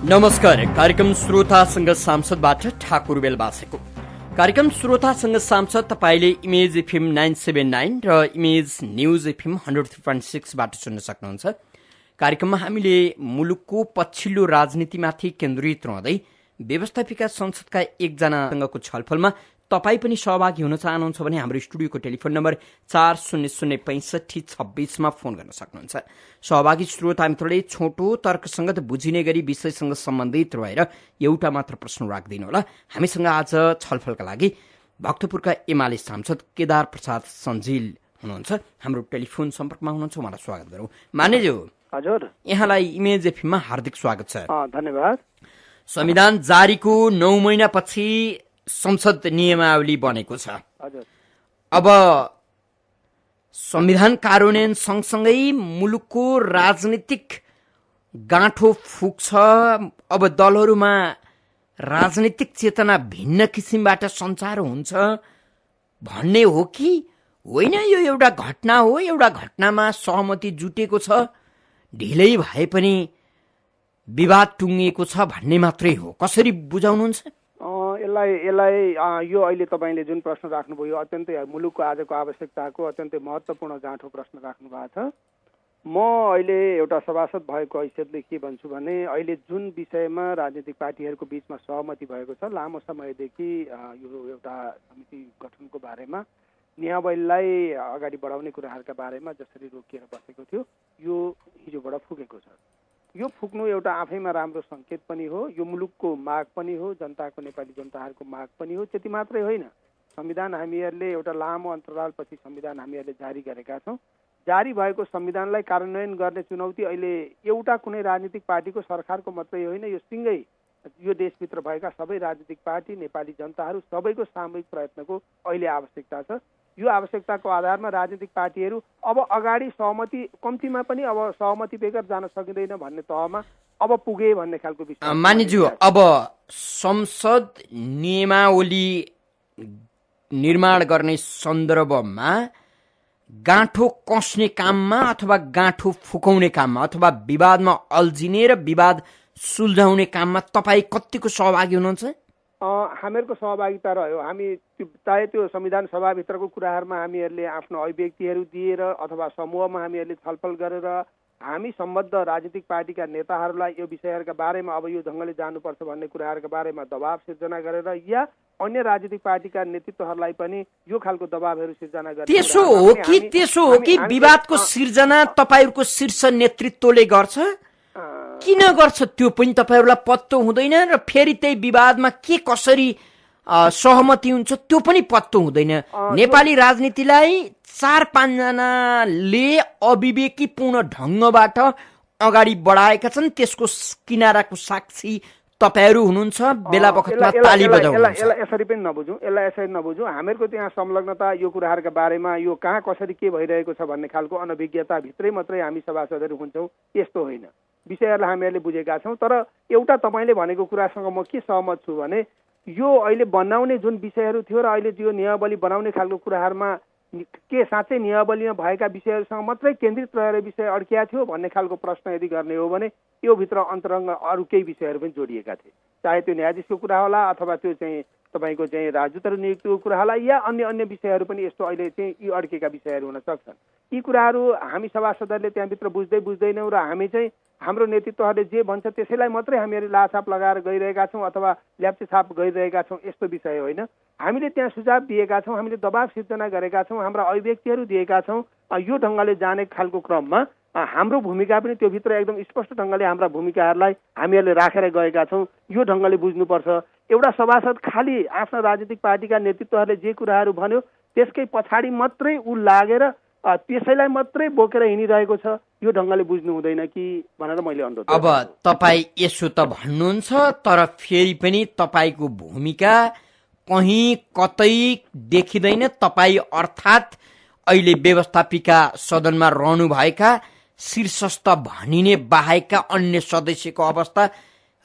नमस्कार। कार्यक्रम श्रोतासँग सांसदबाट ठाकुर बेलबासेको। कार्यक्रम श्रोतासँग सांसद तपाईले इमेज एफएम 979 र इमेज न्यूज एफएम 103.6 बाट सुन्न सक्नुहुन्छ। कार्यक्रममा हामीले मुलुकको पछिल्लो राजनीतिमाथि केन्द्रित रहँदै व्यवस्थापिका संसदका एकजनासँगको छलफलमा तपाई पनि सहभागी हुन चाहनुहुन्छ भने हाम्रो स्टुडियोको टेलिफोन नम्बर 400656 मा फोन गर्न सक्नुहुन्छ। सहभागी श्रोता मित्रले छोटो तर्कसंगत बुझिने गरी विषयसँग सम्बन्धित रहेर एउटा मात्र प्रश्न राख्दिनु होला। हामीसँग आज छलफलका लागि भक्तपुरका एमाले सांसद केदार प्रसाद सञ्जिल हुनुहुन्छ। हाम्रो टेलिफोन सम्पर्कमा हुनुहुन्छ, उहाँलाई स्वागत गरौँ। मानेज्यू, हजुर, यहाँलाई इमेज एफएममा हार्दिक स्वागत छ। धन्यवाद। संविधान जारीको 9 महिनापछि संसद नियमावली बनेको छ। अब संविधान कार्यान्वयन सँगसँगै मुलुकको राजनीतिक गाँठो फुक्छ। अब दलहरूमा राजनीतिक चेतना भिन्न किसिमबाट सञ्चार हुन्छ भन्ने हो कि होइन? यो एउटा घटना हो, एउटा घटनामा सहमति जुटेको छ, ढिलै भए पनि विवाद टुङ्गिएको छ भन्ने मात्रै हो। कसरी बुझाउनुहुन्छ? यसलाई यो अहिले तपाईँले जुन प्रश्न राख्नुभयो अत्यन्तै मुलुकको आजको आवश्यकताको अत्यन्तै महत्त्वपूर्ण गाँठो प्रश्न राख्नु भएको छ। म अहिले एउटा सभासद भएको हैसियतले के भन्छु भने अहिले जुन विषयमा राजनीतिक पार्टीहरूको बीचमा सहमति भएको छ, लामो समयदेखि यो एउटा समिति गठनको बारेमा नियमावलीलाई अगाडि बढाउने कुराहरूका बारेमा जसरी रोकिएर बसेको थियो, यो हिजोबाट फुकेको छ। यो फुक्नु एउटा आफैमा राम्रो सङ्केत पनि हो, यो मुलुकको माग पनि हो, जनताको, नेपाली जनताहरूको माग पनि हो। त्यति मात्रै होइन, संविधान हामीहरूले एउटा लामो अन्तरालपछि संविधान हामीहरूले जारी गरेका छौँ। जारी भएको संविधानलाई कार्यान्वयन गर्ने चुनौती अहिले एउटा कुनै राजनीतिक पार्टीको सरकारको मात्रै होइन, यो सिँगै यो देशभित्र भएका सबै राजनीतिक पार्टी, नेपाली जनताहरू सबैको सामूहिक प्रयत्नको अहिले आवश्यकता छ। यो आवश्यकताको आधारमा राजनीतिक पार्टीहरू अब अगाडि सहमति कम्तीमा पनि अब सहमति बेगर जान सकिँदैन भन्ने तहमा अब पुगे भन्ने खालको विषय। मानिज्यू, अब संसद नियमावली निर्माण गर्ने सन्दर्भमा गाँठो कस्ने काममा अथवा गाँठो फुकाउने काममा अथवा विवादमा अल्झिने र विवाद सुल्झाउने काममा तपाईँ कतिको सहभागी हुनुहुन्छ? हामीहरूको सहभागिता रह्यो। हामी चाहे त्यो संविधान सभाभित्रको कुराहरूमा हामीहरूले आफ्नो अभिव्यक्तिहरू दिएर अथवा समूहमा हामीहरूले छलफल गरेर हामी सम्बद्ध राजनीतिक पार्टीका नेताहरूलाई यो विषयहरूका बारेमा अब यो ढङ्गले जानुपर्छ भन्ने कुराहरूका बारेमा दबाब सिर्जना गरेर या अन्य राजनीतिक पार्टीका नेतृत्वहरूलाई पनि यो खालको दबाबहरू सिर्जना गरेर त्यसो हो कि विवादको सिर्जना तपाईँहरूको शीर्ष नेतृत्वले गर्छ? किन गर्छ त्यो पनि तपाईँहरूलाई पत्तो हुँदैन र फेरि त्यही विवादमा के कसरी सहमति हुन्छ त्यो पनि पत्तो हुँदैन। नेपाली राजनीतिलाई 4-5 जनाले अविवेकीपूर्ण ढङ्गबाट अगाडि बढाएका छन्। त्यसको किनाराको साक्षी तपाईहरू हुनुहुन्छ। बेला बखतमा ताली बजाउनुहुन्छ। यसलाई यसरी पनि नबुझौँ। हामीहरूको त्यहाँ संलग्नता यो कुराहरूका बारेमा यो कहाँ कसरी के भइरहेको छ भन्ने खालको अनभिज्ञता भित्रै मात्रै हामी सभासदहरू हुन्छौँ, यस्तो होइन। विषयहरूलाई हामीहरूले बुझेका छौँ। तर एउटा तपाईँले भनेको कुरासँग म के सहमत छु भने यो अहिले बनाउने जुन विषयहरू थियो र अहिले यो नियमावली बनाउने खालको कुराहरूमा के साँच्चै नियमावलीमा भएका विषयहरूसँग मात्रै केन्द्रित रहेर विषय अड्किया थियो भन्ने खालको प्रश्न यदि गर्ने हो भने यो भित्र अन्तरङ्ग अरू केही विषयहरू पनि जोडिएका थिए। चाहे त्यो न्यायाधीशको कुरा होला अथवा त्यो चाहिँ तपाईँको चाहिँ राजदूतहरू नियुक्तिको कुरा होला या अन्य विषयहरू पनि यस्तो अहिले चाहिँ यी अड्केका विषयहरू हुन सक्छन्। यी कुराहरू हामी सभासदहरूले त्यहाँभित्र बुझ्दैनौँ र हामी चाहिँ हाम्रो नेतृत्वहरूले जे भन्छ त्यसैलाई मात्रै हामीहरू लाछाप लगाएर गइरहेका छौँ अथवा ल्याप्चेछाप गरिरहेका छौँ, यस्तो विषय होइन। हामीले त्यहाँ सुझाव दिएका छौँ, हामीले दबाब सिर्जना गरेका छौँ, हाम्रा अभिव्यक्तिहरू दिएका छौँ। यो ढङ्गले जाने खालको क्रममा हाम्रो भूमिका पनि त्योभित्र एकदम स्पष्ट ढङ्गले हाम्रा भूमिकाहरूलाई हामीहरूले राखेर गएका छौँ। यो ढङ्गले बुझ्नुपर्छ। एउटा सभासद खालि आफ्ना राजनीतिक पार्टीका नेतृत्वहरूले जे कुराहरू भन्यो त्यसकै पछाडि मात्रै उ लागेर त्यसैलाई मात्रै बोकेर हिँडिरहेको छ, यो ढङ्गले बुझ्नु हुँदैन कि भनेर मैले अनुरोध। अब तपाईँ यसो त भन्नुहुन्छ, तर फेरि पनि तपाईँको भूमिका कहीँ कतै देखिँदैन। तपाईँ अर्थात् अहिले व्यवस्थापिका सदनमा रहनुभएका शीर्षस्थ भनिने बाहेकका अन्य सदस्यको अवस्था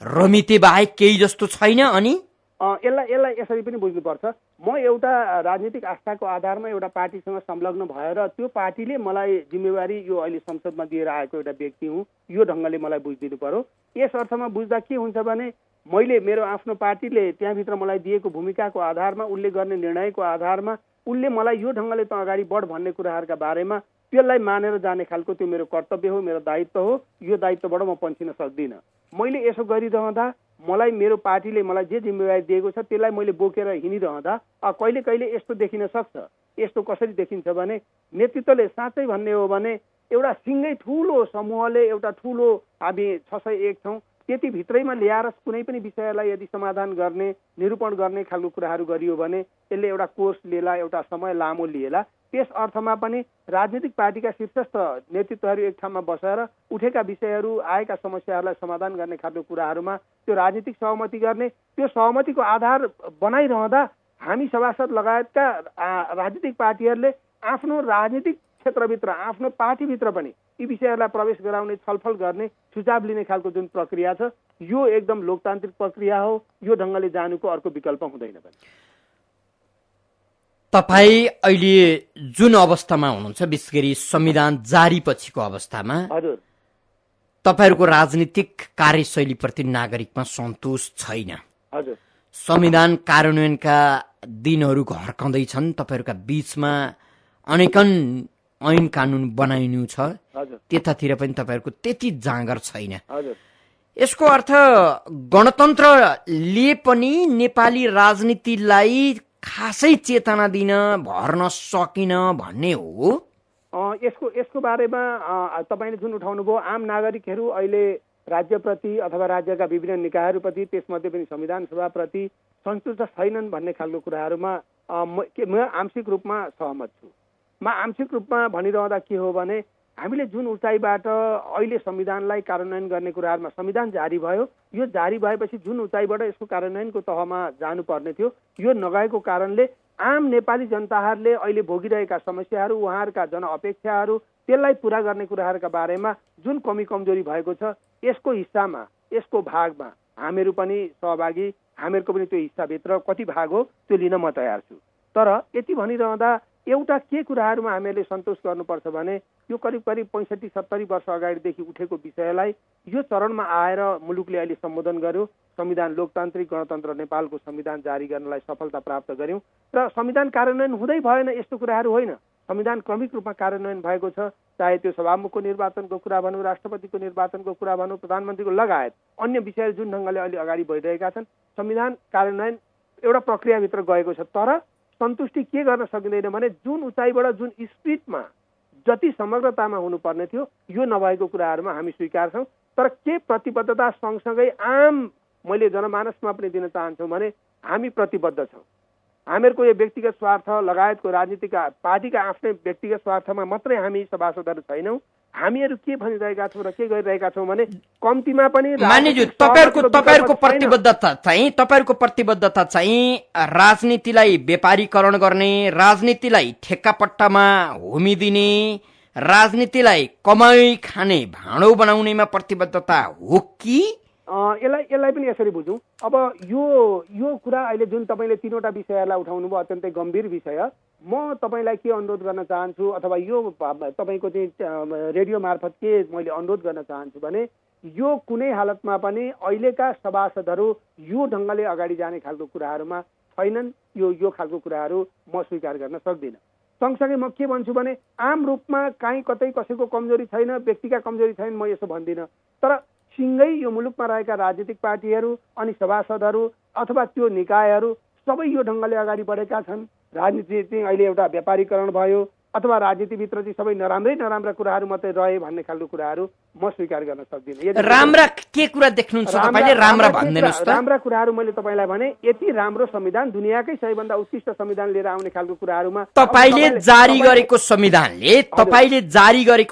रमिते बाहेक केही जस्तो छैन। अनि यसलाई यसरी पनि बुझ्नुपर्छ। म एउटा राजनीतिक आस्थाको आधारमा एउटा पार्टीसँग संलग्न भएर त्यो पार्टीले मलाई जिम्मेवारी यो अहिले संसदमा दिएर आएको एउटा व्यक्ति हुँ, यो ढङ्गले मलाई बुझिदिनु पर्यो। यस अर्थमा बुझ्दा के हुन्छ भने मैले मेरो आफ्नो पार्टीले त्यहाँभित्र मलाई दिएको भूमिकाको आधारमा, उसले गर्ने निर्णयको आधारमा उसले मलाई यो ढङ्गले त अगाडि बढ भन्ने कुराहरूका बारेमा त्यसलाई मानेर जाने खालको त्यो मेरो कर्तव्य हो, मेरो दायित्व हो। यो दायित्वबाट म पन्छिन सक्दिनँ। मैले यसो गरिरहँदा मलाई मेरो पार्टीले मलाई जे जिम्मेवारी दिएको छ त्यसलाई मैले बोकेर हिँडिरहँदा कहिले कहिले यस्तो देखिन सक्छ। यस्तो कसरी देखिन्छ भने नेतृत्वले साँच्चै भन्ने हो भने एउटा सिङ्गै ठुलो समूहले एउटा ठुलो हामी 601 छौँ त्यति भित्रैमा ल्याएर कुनै पनि विषयलाई यदि समाधान गर्ने, निरूपण गर्ने खालको कुराहरू गरियो भने यसले एउटा कोर्स लिएला, एउटा समय लामो लिएला। त्यस अर्थमा पनि राजनीतिक पार्टीका शीर्षस्थ नेतृत्वहरू एक ठाउँमा बसेर उठेका विषयहरू, आएका समस्याहरूलाई समाधान गर्ने खालको कुराहरूमा त्यो राजनीतिक सहमति गर्ने, त्यो सहमतिको आधार बनाइरहँदा हामी सभासद लगायतका राजनीतिक पार्टीहरूले आफ्नो राजनीतिक क्षेत्रभित्र, आफ्नो पार्टीभित्र पनि यी विषयहरूलाई प्रवेश गराउने, छलफल गर्ने, सुझाव लिने खालको जुन प्रक्रिया छ यो एकदम लोकतान्त्रिक प्रक्रिया हो। यो ढङ्गले जानुको अर्को विकल्प हुँदैन। तपाईँ अहिले जुन अवस्थामा हुनुहुन्छ, विशेष गरी संविधान जारी पछिको अवस्थामा, हजुर, तपाईँहरूको राजनीतिक कार्यशैलीप्रति नागरिकमा सन्तोष छैन। हजुर, संविधान कार्यान्वयनका दिनहरू घर्कँदैछन्, तपाईँहरूका बीचमा अनेकन ऐन कानुन बनाइनु छ, त्यतातिर पनि तपाईँहरूको त्यति जाँगर छैन। यसको अर्थ गणतन्त्रले पनि नेपाली राजनीतिलाई खासै चेतना दिन भर्न सकिन भन्ने हो। यसको बारेमा तपाईँले जुन उठाउनु भयो, आम नागरिकहरू अहिले राज्यप्रति अथवा राज्यका विभिन्न निकायहरूप्रति, त्यसमध्ये पनि संविधान सभाप्रति सन्तुष्ट छैनन् भन्ने खालको कुराहरूमा म आंशिक रूपमा सहमत छु। म आंशिक रूपमा भनिरहँदा के हो भने हामीले जुन उचाइबाट अहिले संविधानलाई कार्यान्वयन गर्ने कुराहरूमा संविधान जारी भयो, यो जारी भएपछि जुन उचाइबाट यसको कार्यान्वयनको तहमा जानुपर्ने थियो यो नगएको कारणले आम नेपाली जनताहरूले अहिले भोगिरहेका समस्याहरू, उहाँहरूका जनअपेक्षाहरू, त्यसलाई पुरा गर्ने कुराहरूका बारेमा जुन कमी कमजोरी भएको छ यसको हिस्सामा, यसको भागमा हामीहरू पनि सहभागी, हामीहरूको पनि त्यो हिस्साभित्र कति भाग हो त्यो लिन म तयार छु। तर यति भनिरहँदा एउटा के कुराहरूमा हामीहरूले सन्तोष गर्नुपर्छ भने यो करिब 65-70 वर्ष अगाडिदेखि उठेको विषयलाई यो चरणमा आएर मुलुकले अहिले सम्बोधन गर्यो, संविधान लोकतान्त्रिक गणतन्त्र नेपालको संविधान जारी गर्नलाई सफलता प्राप्त गर्यौं र संविधान कार्यान्वयन हुँदै भएन यस्तो कुराहरू होइन। संविधान क्रमिक रूपमा कार्यान्वयन भएको छ, चाहे त्यो सभामुखको निर्वाचनको कुरा भनौँ, राष्ट्रपतिको निर्वाचनको कुरा भनौँ, प्रधानमन्त्रीको लगायत अन्य विषयहरू जुन ढङ्गले अहिले अगाडि बढिरहेका छन्, संविधान कार्यान्वयन एउटा प्रक्रियाभित्र गएको छ। तर सन्तुष्टि के गर्न सकिँदैन भने जुन उचाइबाट, जुन स्पिडमा, जति समग्रतामा हुनुपर्ने थियो यो नभएको कुराहरूमा हामी स्वीकार छौँ। तर के प्रतिबद्धता सँगसँगै आम मैले जनमानसमा पनि दिन चाहन्छु भने हामी प्रतिबद्ध छौँ। हामीहरूको यो व्यक्तिगत स्वार्थ लगायतको राजनीतिक पार्टीका आफ्नै व्यक्तिगत स्वार्थमा मात्रै हामी सभासदहरू छैनौँ। हामीहरू के भनिरहेका छौँ र के गरिरहेका छौँ भने कम्तीमा पनि तपाईहरुको प्रतिबद्धता चाहिँ राजनीतिलाई व्यापारीकरण गर्ने, राजनीतिलाई ठेक्कापट्टामा होमिदिने, राजनीतिलाई कमाई खाने भाँडो बनाउनेमा प्रतिबद्धता हो कि? यसलाई पनि यसरी बुझौँ। अब यो कुरा अहिले जुन तपाईँले 3वटा विषयहरूलाई उठाउनु भयो, अत्यन्तै गम्भीर विषय, म तपाईँलाई के अनुरोध गर्न चाहन्छु अथवा यो तपाईँको चाहिँ रेडियो मार्फत के मैले अनुरोध गर्न चाहन्छु भने यो कुनै हालतमा पनि अहिलेका सभासदहरू यो ढङ्गले अगाडि जाने खालको कुराहरूमा छैनन्। यो खालको कुराहरू म स्वीकार गर्न सक्दिनँ। सँगसँगै म के भन्छु भने आम रूपमा काहीँ कतै कसैको कमजोरी छैन, व्यक्तिका कमजोरी छैन, म यसो भन्दिनँ। तर सिँगै यो मुलुकमा रहेका राजनीतिक पार्टीहरू अनि सभासदहरू अथवा त्यो निकायहरू सबै यो ढङ्गले अगाडि बढेका छन्। राजनीति चाहिँ अहिले एउटा व्यापारीकरण भयो अथवा राजनीतिभित्र चाहिँ सबै नराम्रा कुराहरू मात्रै रहे भन्ने खालको कुराहरू म स्वीकार गर्न सक्दिनँ। राम्रा के कुरा देख्नुहुन्छ तपाईले? राम्रा भन्दिनुस् त। राम्रा कुराहरू मैले तपाईलाई भने यति राम्रो संविधान, दुनियाकै सबैभन्दा उत्कृष्ट संविधान लिएर आउने खालको कुराहरूमा तपाईले जारी गरेको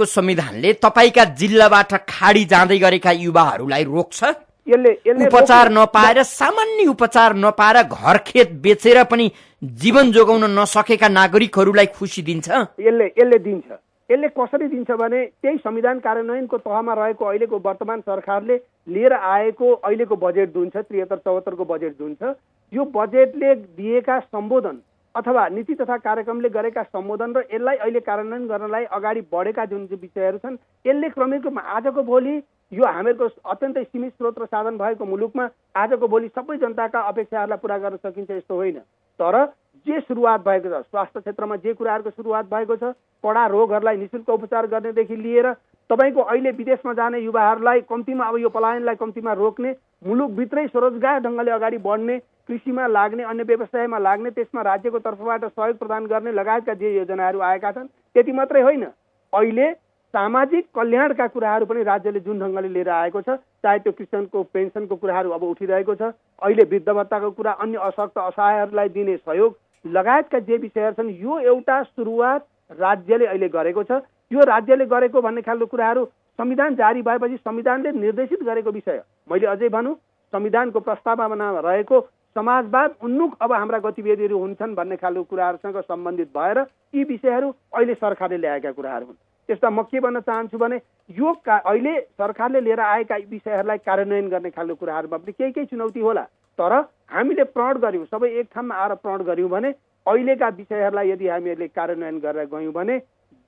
संविधानले तपाईका जिल्लाबाट खाडी जाँदै गरेका युवाहरूलाई रोक्छ? उपचार नपाएर, सामान्य उपचार नपाएर घरखेत बेचेर पनि जीवन जोगाउन नसकेका नागरिकहरूलाई खुसी दिन्छ? यसले दिन्छ। यसले कसरी दिन्छ भने त्यही संविधान कार्यान्वयनको तहमा रहेको अहिलेको वर्तमान सरकारले लिएर आएको अहिलेको बजेट जुन छ 73-74 को बजेट जुन छ, यो बजेटले दिएका सम्बोधन अथवा नीति तथा कार्यक्रमले गरेका सम्बोधन र यसलाई अहिले कार्यान्वयन गर्नलाई अगाडि बढेका जुन विषयहरू छन्, यसले क्रमिक रूपमा आजको भोलि यो हामीहरूको अत्यन्तै सीमित स्रोत र साधन भएको मुलुकमा आजको भोलि सबै जनताका अपेक्षाहरूलाई पुरा गर्न सकिन्छ यस्तो होइन। तर जे सुरुवात भएको छ, स्वास्थ्य क्षेत्रमा जे कुराहरूको सुरुवात भएको छ, कडा रोगहरूलाई निःशुल्क उपचार गर्नेदेखि लिएर तपाईँको अहिले विदेशमा जाने युवाहरूलाई कम्तीमा अब यो पलायनलाई कम्तीमा रोक्ने, मुलुकभित्रै स्वरोजगार ढङ्गले अगाडि बढ्ने, कृषिमा लाग्ने, अन्य व्यवसायमा लाग्ने, त्यसमा राज्यको तर्फबाट सहयोग प्रदान गर्ने लगायतका जे योजनाहरू आएका छन्, त्यति मात्रै होइन, अहिले सामाजिक कल्याणका कुराहरू पनि राज्यले जुन ढङ्गले लिएर आएको छ, चाहे त्यो किसानको पेन्सनको कुराहरू अब उठिरहेको छ, अहिले वृद्ध भत्ताको कुरा, अन्य अशक्त असहायहरूलाई दिने सहयोग लगायतका जे विषयहरू छन्, यो एउटा सुरुवात राज्यले अहिले गरेको छ। यो राज्यले गरेको भन्ने खालको कुराहरू संविधान जारी भएपछि संविधानले निर्देशित गरेको विषय, मैले अझै भनौँ संविधानको प्रस्तावमा रहेको समाजवाद उन्मुख अब हाम्रा गतिविधिहरू हुन्छन् भन्ने खालको कुराहरूसँग सम्बन्धित भएर यी विषयहरू अहिले सरकारले ल्याएका कुराहरू हुन्। त्यसमा म के भन्न चाहन्छु भने यो अहिले सरकारले लिएर आएका विषयहरूलाई कार्यान्वयन गर्ने खालको कुराहरूमा पनि केही चुनौती होला, तर हामीले प्रण गऱ्यौँ, सबै एक ठाउँमा आएर प्रण गऱ्यौँ भने अहिलेका विषयहरूलाई यदि हामीहरूले कार्यान्वयन गरेर गयौँ भने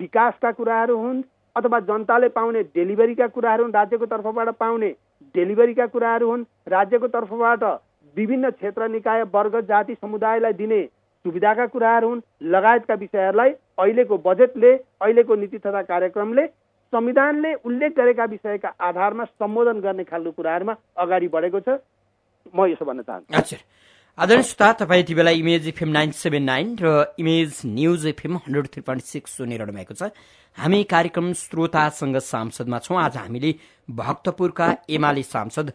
विकासका कुराहरू हुन् अथवा जनताले पाउने डेलिभरीका कुराहरू हुन्, राज्यको तर्फबाट पाउने डेलिभरीका कुराहरू हुन्, राज्यको तर्फबाट विभिन्न क्षेत्र निकाय वर्ग जाति समुदायलाई दिने सुविधाका कुराहरू हुन्, लगायतका विषयहरूलाई अहिलेको बजेटले, अहिलेको नीति तथा कार्यक्रमले संविधानले उल्लेख गरेका विषयका आधारमा सम्बोधन गर्ने खालको कुराहरूमा अगाडि बढेको छ। म यसो भन्न चाहन्छु। अच्छा, आदरणीय श्रोता, तपाईँ यति बेला इमेज एफएम 979 र इमेज न्युज एफएम 103.6 सुनिरहनु भएको छ। हामी कार्यक्रम श्रोतासँग सांसदमा छौँ। आज हामीले भक्तपुरका एमाले सांसद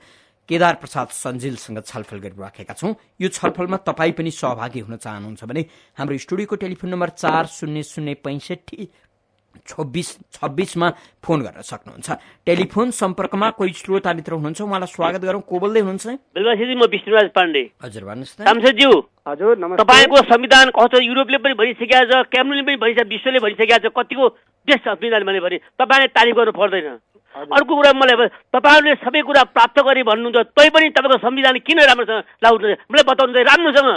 केदार प्रसाद सञ्जिलसँग छलफल गरिराखेका छौँ। यो छलफलमा तपाईँ पनि सहभागी हुन चाहनुहुन्छ भने हाम्रो स्टुडियोको टेलिफोन नम्बर 40652626 मा फोन गर्न सक्नुहुन्छ। टेलिफोन सम्पर्कमा कोही श्रोता मित्र हुनुहुन्छ, उहाँलाई स्वागत गरौँ। को बोल्दै हुनुहुन्छ? बेलबासीजी, म विष्णुराज पाण्डे। हजुर, भन्नुहोस् न। सांसदज्यू, हजुर नमस्ते। तपाईँको संविधान कस्तो युरोपले पनि भनिसकेको छ, क्यामरूनले पनि भनिसक्यो, विश्वले भनिसकेको छ, कतिको बेस्ट संविधान भने तपाईँले तारिफ गर्नु पर्दैन। अर्को कुरा मलाई तपाईँहरूले सबै कुरा प्राप्त गरे भन्नुहुन्छ, तै पनि तपाईँको संविधान किन राम्रोसँग लागू हुँदैन मलाई बताउनु राम्रोसँग।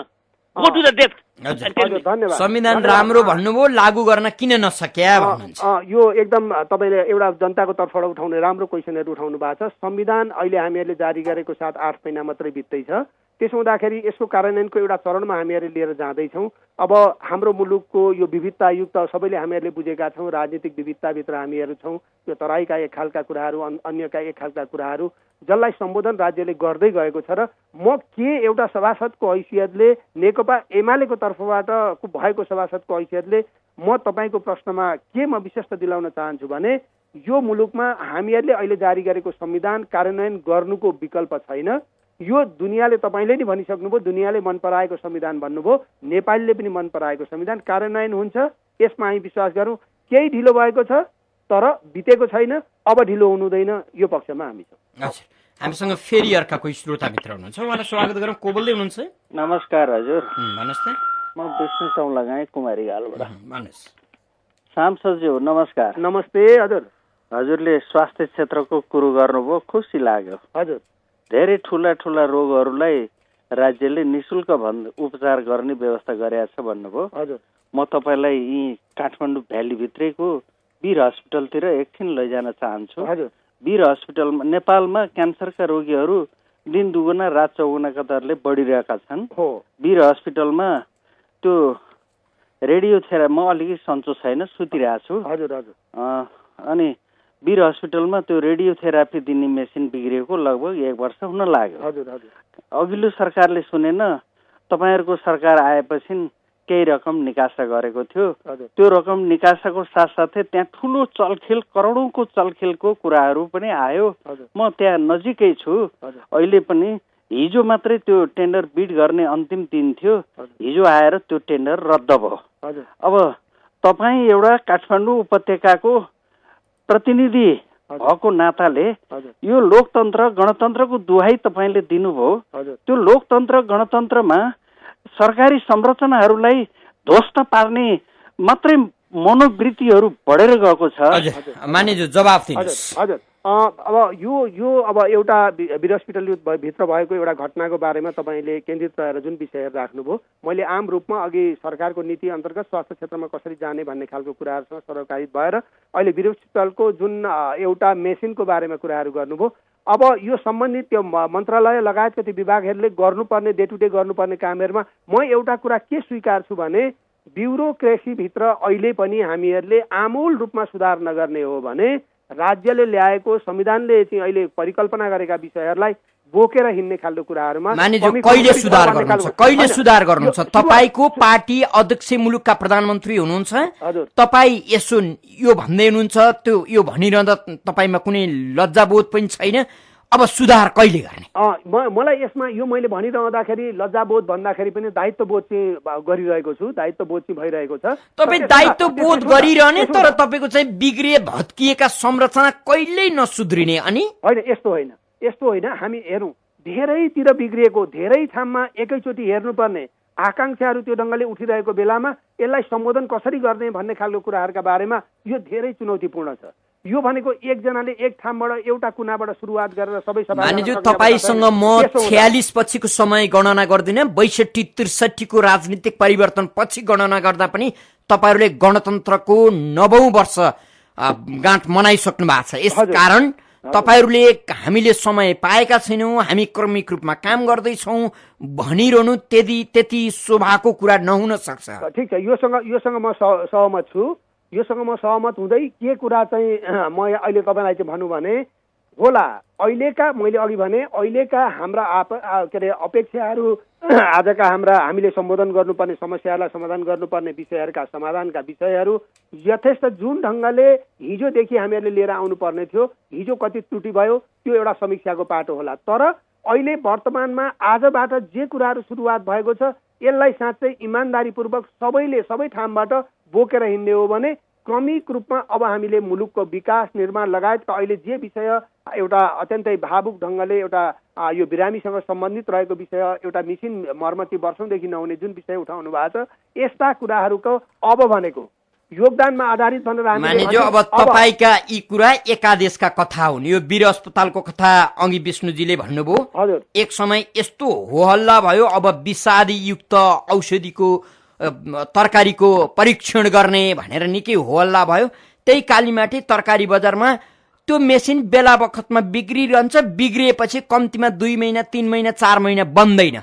Go to the depth. धन्यवाद। संविधान राम्रो भन्नुभयो, लागू गर्न किन नसक्या भन्नुहुन्छ? यो एकदम तपाईँले एउटा जनताको तर्फबाट उठाउने राम्रो क्वेसनहरू उठाउनु भएको छ। संविधान अहिले हामीहरूले जारी गरेको 7-8 महिना मात्रै बित्दैछ। त्यसो हुँदाखेरि यसको कार्यान्वयनको एउटा चरणमा हामीहरूले लिएर जाँदैछौँ। अब हाम्रो मुलुकको यो विविधतायुक्त सबैले हामीहरूले बुझेका छौँ, राजनीतिक विविधताभित्र हामीहरू छौँ। यो तराईका एक खालका कुराहरू, अन्यका एक खालका कुराहरू, जसलाई सम्बोधन राज्यले गर्दै गएको छ। र म के एउटा सभासदको हैसियतले, नेकपा एमालेको तर्फबाट भएको सभासदको हैसियतले म तपाईँको प्रश्नमा के म विशेष दिलाउन चाहन्छु भने यो मुलुकमा हामीहरूले अहिले जारी गरेको संविधान कार्यान्वयन गर्नुको विकल्प छैन। यो दुनियाँले, तपाईँले नि भनिसक्नुभयो, दुनियाँले मन पराएको संविधान भन्नुभयो, नेपालीले पनि मन पराएको संविधान कार्यान्वयन हुन्छ, यसमा हामी विश्वास गरौँ। केही ढिलो भएको छ तर बितेको छैन, अब ढिलो हुनुहुँदैन, यो पक्षमा हामी छौँ। अच्छा, हामीसँग फेरि अर्का कोही श्रोता मित्र हुनुहुन्छ, उहाँलाई स्वागत गरौँ। को बोल्दै हुनुहुन्छ? नमस्कार हजुर। भन्नुहोस् न। म विष्णु चौलागाई कुमारी गालबाट। भन्नुहोस्। सांसदज्यू नमस्कार। नमस्ते। हजुर, हजुरले स्वास्थ्य क्षेत्रको कुरो गर्नुभयो, खुसी लाग्यो। हजुर, धेरै ठुला ठुला रोगहरूलाई राज्यले निःशुल्क उपचार गर्ने व्यवस्था गरेछ भन्नुभयो। हजुर, म तपाईँलाई यी काठमाडौँ भ्यालीभित्रैको वीर हस्पिटलतिर एकछिन लैजान चाहन्छु। हजुर, वीर हस्पिटलमा नेपालमा क्यान्सरका रोगीहरू दिन दुगुना रात चौगुनाका दरले बढिरहेका छन्। हो, वीर हस्पिटलमा त्यो रेडियोथेरापी, म अलिकति सन्चो छैन, सुतिरहेको छु। हजुर, हजुर, अनि वीर हस्पिटलमा त्यो रेडियोथेरापी दिने मेसिन बिग्रिएको लगभग 1 वर्ष हुन लाग्यो। हजुर, हजुर, अघिल्लो सरकारले सुनेन, तपाईँहरूको सरकार आएपछि केही रकम निकासा गरेको थियो। त्यो रकम निकासाको साथसाथै त्यहाँ ठुलो चलखेल, करोडौँको चलखेलको कुराहरू पनि आयो। म त्यहाँ नजिकै छु। अहिले पनि हिजो मात्रै त्यो टेन्डर बिड गर्ने अन्तिम दिन थियो, हिजो आएर त्यो टेन्डर रद्द भयो। अब तपाईँ एउटा काठमाडौँ उपत्यकाको प्रतिनिधि भएको नाताले यो लोकतन्त्र गणतन्त्रको दुहाई तपाईँले दिनुभयो। त्यो लोकतन्त्र गणतन्त्रमा सरकारी संरचनाहरूलाई ध्वस्त पार्ने मात्रै मनोवृत्तिहरू बढेर गएको छ। हजुर मान्यज्यू जवाफ दिनुहोस्। हजुर अब यो अब एउटा वीर हस्पिटल भित्र भएको एउटा घटनाको बारेमा तपाईँले केन्द्रित रहेर जुन विषयहरू राख्नुभयो, मैले आम रूपमा अघि सरकारको नीति अन्तर्गत स्वास्थ्य क्षेत्रमा कसरी जाने भन्ने खालको कुराहरूसँग सरोकारित भएर अहिले वीर हस्पिटलको जुन एउटा मेसिनको बारेमा कुराहरू गर्नुभयो, अब यो सम्बन्धित त्यो मन्त्रालय लगायतका त्यो विभागहरूले गर्नुपर्ने डे टु डे गर्नुपर्ने कामहरूमा म एउटा कुरा के स्वीकार छु भने ब्युरोक्रेसीभित्र अहिले पनि हामीहरूले आमूल रूपमा सुधार नगर्ने हो भने राज्यले ल्याएको संविधानले चाहिँ अहिले परिकल्पना गरेका विषयहरूलाई बोकेर हिँड्ने खालको कुराहरूमा कहिले सुधार गर्नुहुन्छ? कहिले सुधार गर्नुहुन्छ? तपाईको पार्टी अध्यक्ष मुलुकका प्रधानमन्त्री हुनुहुन्छ, तपाईँ यसो यो भन्दै हुनुहुन्छ, त्यो यो भनिरहँदा तपाईँमा कुनै लज्जाबोध पनि छैन। अब सुधार कहिले गर्ने? मलाई यसमा यो मैले भनिरहँदाखेरि लज्जाबोध भन्दाखेरि पनि दायित्वबोध चाहिँ गरिरहेको छु, दायित्वबोध चाहिँ भइरहेको छ। तपाईँ दायित्वबोध गरिरहने तर तपाईँको चाहिँ बिग्रिए भत्किएका संरचना कहिल्यै नसुध्रिने। अनि होइन, यस्तो होइन हामी हेरौँ, धेरैतिर बिग्रिएको, धेरै ठाउँमा एकैचोटि हेर्नुपर्ने आकांक्षाहरू त्यो ढङ्गले उठिरहेको बेलामा यसलाई सम्बोधन कसरी गर्ने भन्ने खालको कुराहरूका बारेमा यो धेरै चुनौतीपूर्ण छ। यो भनेको एकजनाले एक ठाउँबाट एउटा कुनाबाट सुरुवात गरेर सबै मानिज्यू तपाईसँग म 46 पछिको समय गणना गर्दिन, 62-63 को राजनीतिक परिवर्तन पछि गणना गर्दा पनि तपाईहरूले गणतन्त्रको 9औं वर्ष गाँठ मनाइसक्नु भएको छ। यसकारण तपाईहरूले हामीले समय पाएका छैनौँ, हामी क्रमिक रूपमा काम गर्दैछौँ भनिरहनु त्यति शोभाको कुरा नहुन सक्छ। ठिक छ, योसँग म सहमत छु। योसँग म सहमत हुँदै के कुरा चाहिँ म अहिले तपाईँलाई चाहिँ भनौँ भने होला अहिलेका, मैले अघि भने अहिलेका हाम्रा के अरे अपेक्षाहरू, आजका हामीले सम्बोधन गर्नुपर्ने समस्याहरूलाई समाधान गर्नुपर्ने विषयहरूका समाधानका विषयहरू यथेष्ट जुन ढङ्गले हिजोदेखि हामीहरूले लिएर आउनुपर्ने थियो, हिजो कति त्रुटि भयो त्यो एउटा समीक्षाको पाटो होला। तर अहिले वर्तमानमा आजबाट जे कुराहरू सुरुवात भएको छ यसलाई साँच्चै इमान्दारीपूर्वक सबैले सबै ठाउँबाट बोकेर हिँड्ने हो भने क्रमिक रूपमा अब हामीले मुलुकको विकास निर्माण लगायतका अहिले जे विषय एउटा अत्यन्तै भावुक ढङ्गले एउटा यो बिरामीसँग सम्बन्धित रहेको विषय, एउटा मिसिन मर्मती वर्षौँदेखि नहुने जुन विषय उठाउनु भएको छ, यस्ता कुराहरूको अब भनेको योगदानमा आधारित भनेर मानिज्यू अब तपाईका यी कुरा एकादेशका कथा हुन्। यो वीर अस्पतालको कथा अघि विष्णुजीले भन्नुभयो। हजुर, एक समय यस्तो हो हल्ला भयो, अब विषादीयुक्त औषधिको तरकारीको परीक्षण गर्ने भनेर निकै हो हल्ला भयो। त्यही कालीमाटी तरकारी बजारमा त्यो मेसिन बेला बखतमा बिग्रिरहन्छ, बिग्रिएपछि कम्तीमा 2 महिना 3 महिना 4 महिना बन्दैन।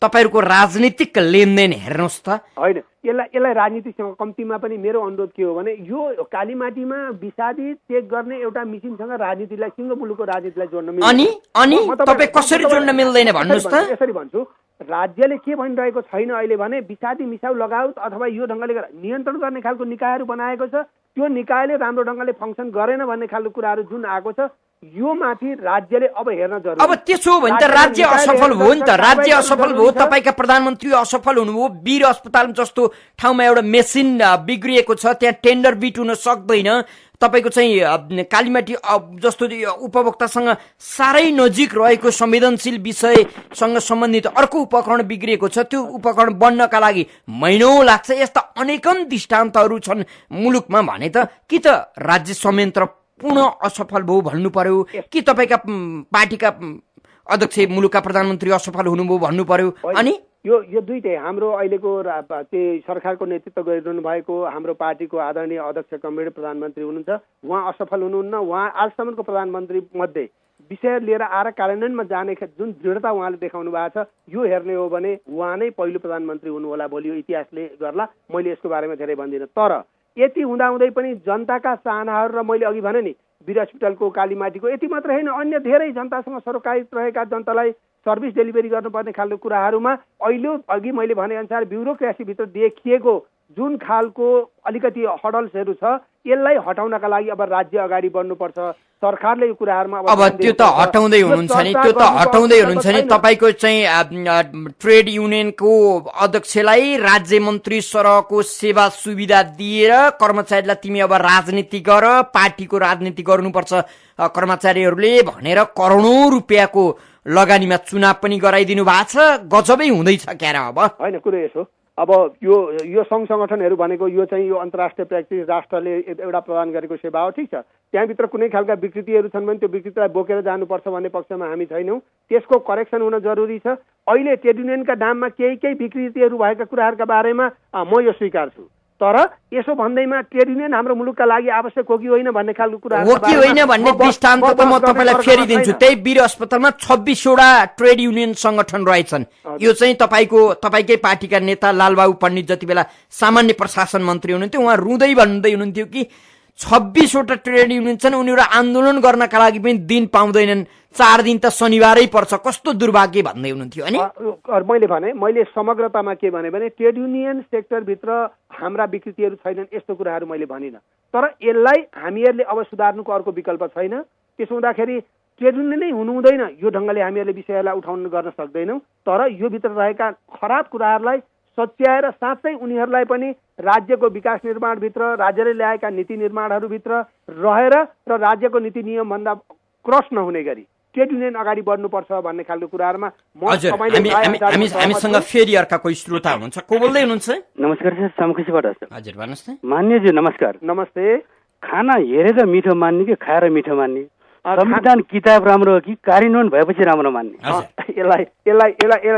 तपाईहरुको राजनीतिक लेनदेन हेर्नुहोस् त। होइन, यसलाई राजनीतिसँग कम्तीमा पनि मेरो अनुरोध के हो भने यो कालीमाटीमा विषादी चेक गर्ने एउटा मिसिनसँग राजनीतिलाई, सिङ्गो मुलुकको राजनीतिलाई जोड्न मिल्दैन। अनि तपाईँ कसरी जोड्न मिल्दैन भन्नुहोस् त। यसरी भन्छु, राज्यले के भनिरहेको छैन अहिले भने विषादी मिसाउ लगाउत अथवा यो ढङ्गले नियन्त्रण गर्ने खालको निकायहरू बनाएको छ, त्यो निकायले राम्रो ढङ्गले फङ्सन गरेन भन्ने खालको कुराहरू जुन आएको छ, यो माथि राज्यले अब हेर्न जरुरी। अब त्यसो हो भने त राज्य असफल भयो नि त, राज्य असफल भयो, तपाईका प्रधानमन्त्री असफल हुनुभयो। वीर अस्पताल जस्तो ठाउँमा एउटा मेसिन बिग्रिएको छ, त्यहाँ टेन्डर बिट हुन सक्दैन। तपाईको चाहिँ कालीमाटी जस्तो उपभोक्तासँग साह्रै नजिक रहेको संवेदनशील विषयसँग सम्बन्धित अर्को उपकरण बिग्रिएको छ, त्यो उपकरण बन्नका लागि महिनौं लाग्छ। यस्ता अनेकन दृष्टान्तहरू छन् मुलुकमा भने त कि त राज्य संयन्त्र पुनः असफल भयो भन्नु पर्यो कि तपाईका पार्टीका अध्यक्ष मुलुकका प्रधानमन्त्री असफल हुनुभयो भन्नु पर्यो। अनि यो दुईटै हाम्रो अहिलेको चाहिँ सरकारको नेतृत्व गरिरहनु भएको हाम्रो पार्टीको आदरणीय अध्यक्ष कमरेड प्रधानमन्त्री हुनुहुन्छ, उहाँ असफल हुनुहुन्न। उहाँ आजसम्मको प्रधानमन्त्री मध्ये विषय लिएर आएर कार्यान्वयनमा जाने जुन दृढता उहाँले देखाउनु भएको छ, यो हेर्ने हो भने उहाँ नै पहिलो प्रधानमन्त्री हुनु होला भोलि, यो इतिहासले गर्ला। मैले यसको बारेमा धेरै भन्दिनँ, तर यति हुँदाहुँदै पनि जनताका चाहनाहरू र मैले अघि भने नि वीर हस्पिटलको कालीमाटीको यति मात्र होइन, अन्य धेरै जनतासँग सरोकारित रहेका जनतालाई सर्भिस डेलिभरी गर्नुपर्ने खालको कुराहरूमा अहिले अघि मैले भने अनुसार ब्युरोक्रेसीभित्र देखिएको जुन खालको अलिकति हडल्सहरू छ यसलाई हटाउनका लागि अब राज्य अगाडि बढ्नुपर्छ। सरकारले यो कुराहरूमा अब त्यो त हटाउँदै हुनुहुन्छ नि, त्यो त हटाउँदै हुनुहुन्छ नि। तपाईको चाहिँ ट्रेड युनियनको अध्यक्षलाई राज्य मन्त्री सरहको सेवा सुविधा दिएर कर्मचारीलाई तिमी अब राजनीति गर, पार्टीको राजनीति गर्नुपर्छ कर्मचारीहरूले भनेर करोडौं रुपियाँको लगानीमा चुनाव पनि गराइदिनु भएको छ। गजबै हुँदैछ क्यार। अब होइन, कुरो यसो अब यो सङ्घ सङ्गठनहरू भनेको यो चाहिँ यो अन्तर्राष्ट्रिय प्र्याक्टिस राष्ट्रले एउटा प्रदान गरेको सेवा हो, ठिक छ। त्यहाँभित्र कुनै खालका विकृतिहरू छन् भने त्यो विकृतिलाई बोकेर जानुपर्छ भन्ने पक्षमा हामी छैनौँ। त्यसको करेक्सन हुन जरुरी छ। अहिले ट्रेड युनियनका नाममा केही विकृतिहरू भएका कुराहरूका बारेमा म यो स्वीकार्छु, तर यसो भन्दैमा ट्रेड युनियन हाम्रो मुलुकका लागि आवश्यक हो कि होइन भन्ने खालको कुरा हो कि होइन भन्ने दृष्टान्त त म तपाईँलाई फेरि दिन्छु। त्यही वीर अस्पतालमा 26वटा ट्रेड युनियन संगठन रहेछन्। यो चाहिँ तपाईँकै पार्टीका नेता लालबाबु पण्डित जति बेला सामान्य प्रशासन मन्त्री हुनुहुन्थ्यो, उहाँ रुँदै भन्दै हुनुहुन्थ्यो कि 26वटा ट्रेड युनियन छन्, उनीहरू आन्दोलन गर्नका लागि पनि दिन पाउँदैनन्, 4 दिन त शनिबारै पर्छ, कस्तो दुर्भाग्य भन्दै हुनुहुन्थ्यो। अनि मैले समग्रतामा के भने ट्रेड युनियन सेक्टरभित्र हाम्रा विकृतिहरू छैनन् यस्तो कुराहरू मैले भनिनँ, तर यसलाई हामीहरूले अब सुधार्नुको अर्को विकल्प छैन। त्यसो हुँदाखेरि ट्रेड युनियन नै हुनु हुँदैन, यो ढङ्गले हामीहरूले विषयलाई उठाउन गर्न सक्दैनौँ। तर यो भित्र रहेका खराब कुराहरूलाई सच्याएर साँच्चै उनीहरूलाई पनि राज्यको विकास निर्माणभित्र, राज्यले ल्याएका नीति निर्माणहरूभित्र रहेर र राज्यको नीति नियमभन्दा क्रस नहुने गरी ट्रेड युनियन अगाडि बढ्नुपर्छ भन्ने खालको कुराहरूमा हामीसँग फेरि अर्का कोही श्रोता हुनुहुन्छ, को बोल्दै हुनुहुन्छ? नमस्कार सर, सामखुसीबाट। हजुर भन्नुहोस् न। मान्यजी नमस्कार। नमस्ते। खाना हेरेर मिठो मान्ने कि खाएर मिठो मान्ने? संविधान किताब राम्रो हो कि कार्यान्वयन भएपछि राम्रो मान्ने? यसलाई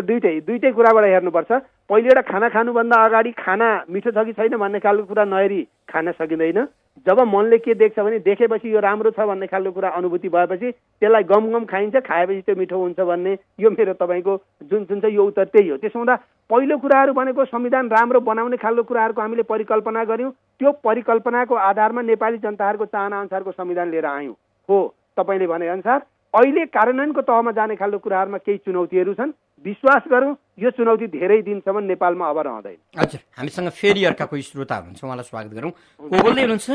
दुईटै कुराबाट हेर्नुपर्छ। पहिले एउटा खाना खानुभन्दा अगाडि खाना मिठो छ कि छैन भन्ने खालको कुरा नहेरी खान सकिँदैन। जब मनले के देख्छ भने देखेपछि यो राम्रो छ भन्ने खालको कुरा अनुभूति भएपछि त्यसलाई गम खाइन्छ, खाएपछि त्यो मिठो हुन्छ भन्ने यो मेरो तपाईँको जुन छ यो उत्तर त्यही हो। त्यसो हुँदा पहिलो कुराहरू भनेको संविधान राम्रो बनाउने खालको कुराहरूको हामीले परिकल्पना गऱ्यौँ, त्यो परिकल्पनाको आधारमा नेपाली जनताहरूको चाहना अनुसारको संविधान लिएर आयौँ। हो, तपाईँले भनेअनुसार अहिले कार्यान्वयनको तहमा जाने खालको कुराहरूमा केही चुनौतीहरू छन्। विश्वास गरौँ यो चुनौती धेरै दिनसम्म नेपालमा अब रहँदैन। हजुर, हामीसँग फेरि अर्का कोही श्रोता हुनुहुन्छ, उहाँलाई स्वागत गरौँ। को बोल्दै हुनुहुन्छ?